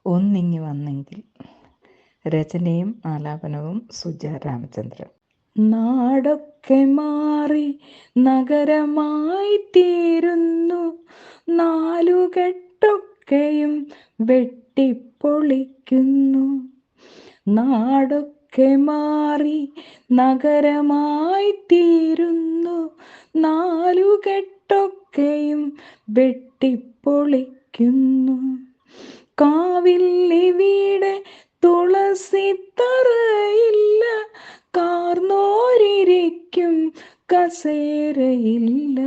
ഒന്നിങ്ങി വന്നെങ്കിൽ. രചനയും ആലാപനവും സുജ രാമചന്ദ്രൻ. നാടൊക്കെ മാറി നഗരമായി തീരുന്നു, നാലുകെട്ടൊക്കെയും വെട്ടിപ്പൊളിക്കുന്നു. നാടൊക്കെ മാറി നഗരമായി തീരുന്നു, നാലുകെട്ടൊക്കെയും വെട്ടിപ്പൊളിക്കുന്നു. കാവിലിവിടെ തുളസിത്തറയില്ല, കാർന്നോരിരിക്കും കസേരയില്ല.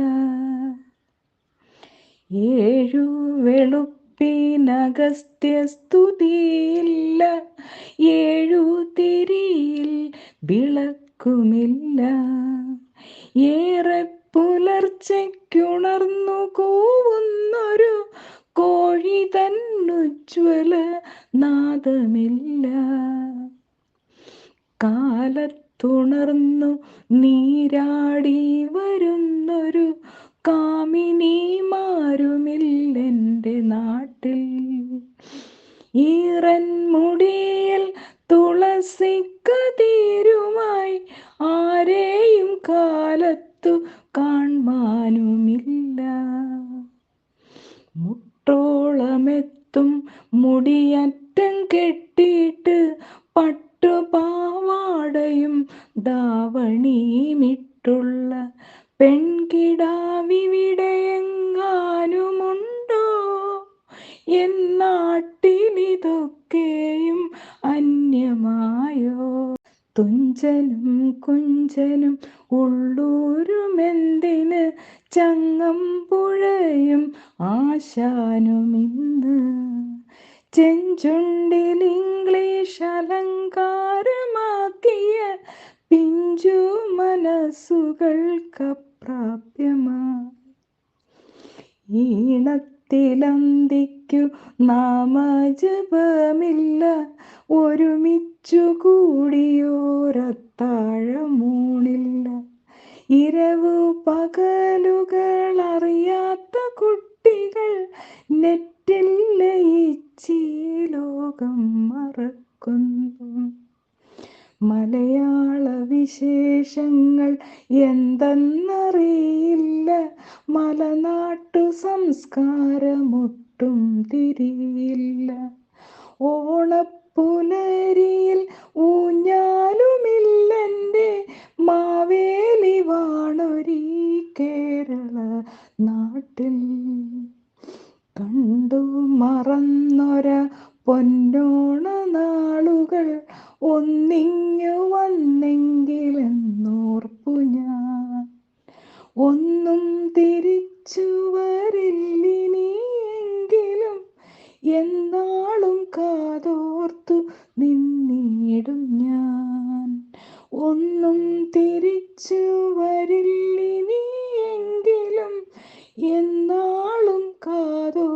ഏഴു വെളുപ്പിനഗസ്ത്യസ്തുതിയില്ല, ഏഴു തിരിയിൽ വിളക്കുമില്ല. ഏറെ പുലർച്ചയ്ക്കുണർന്നു കൂവുന്നൊരു കോഴി തന്നുജ്വല നാദമില്ല. കാലത്തുണർന്നു നീരാടി വരുന്നൊരു കാമിനിമാരുമില്ലെൻ്റെ നാട്ടിൽ. ഈറൻ മുടിയിൽ തുളസിക്കതിരുമായി ആരെയും കാലത്തു കാണാനുമില്ല. മുട്ടോളമെത്തും മുടിയറ്റം കെട്ടിയിട്ട് പട്ടുപാവാടയും ധാവണിയുമിട്ടുള്ള പെൺകിടാവിവിടെയെങ്ങാനുമുണ്ടോ? എന്നാട്ടിലിതൊക്കെയും അന്യമായോ? തുഞ്ചനും കുഞ്ചനും ഉള്ളൂരുമെന്തിന്, ചങ്ങമ്പുഴയും ആശാനുമിന്ന്. ചെഞ്ചുണ്ടിൽ ഇംഗ്ലീഷ് അലങ്കാരമാക്കിയ പിഞ്ചു മനസ്സുകൾക്കപ്രാപ്യമായി. ഈണത്തിലന്തിക്കു നാമജപമില്ല, ഒരുമിച്ചു കൂടിയോരത്താഴമൂണില്ല. ഇരവു പകലുകളറിയാത്ത കുട്ടികൾ നെറ്റിൽ ലയിച്ചീ ലോകം മറക്കുന്നു. മലയാള വിശേഷങ്ങൾ എന്തെന്നറിയില്ല, മലനാട്ടു സംസ്കാരമൊട്ടും തിരിയില്ല. ഓണപ്പുലരിയിൽ ഊഞ്ഞാലുമില്ലെൻ്റെ മാവേലി വാണൊരീ കേരള നാട്ടിൽ. കണ്ടു മറന്നൊര പൊന്നോണ നാളുകൾ ഒന്നിങ്ങു വന്നെങ്കിലെന്നോർപ്പു ഞാൻ. ഒന്നും തിരിച്ചു വരില്ലിനിയെങ്കിലും എന്നാളും കാതോർത്തു നിന്നിടും ഞാൻ. ഒന്നും തിരിച്ചു വരില്ലിനിയെങ്കിലും എന്നാളും കാതോർത്തു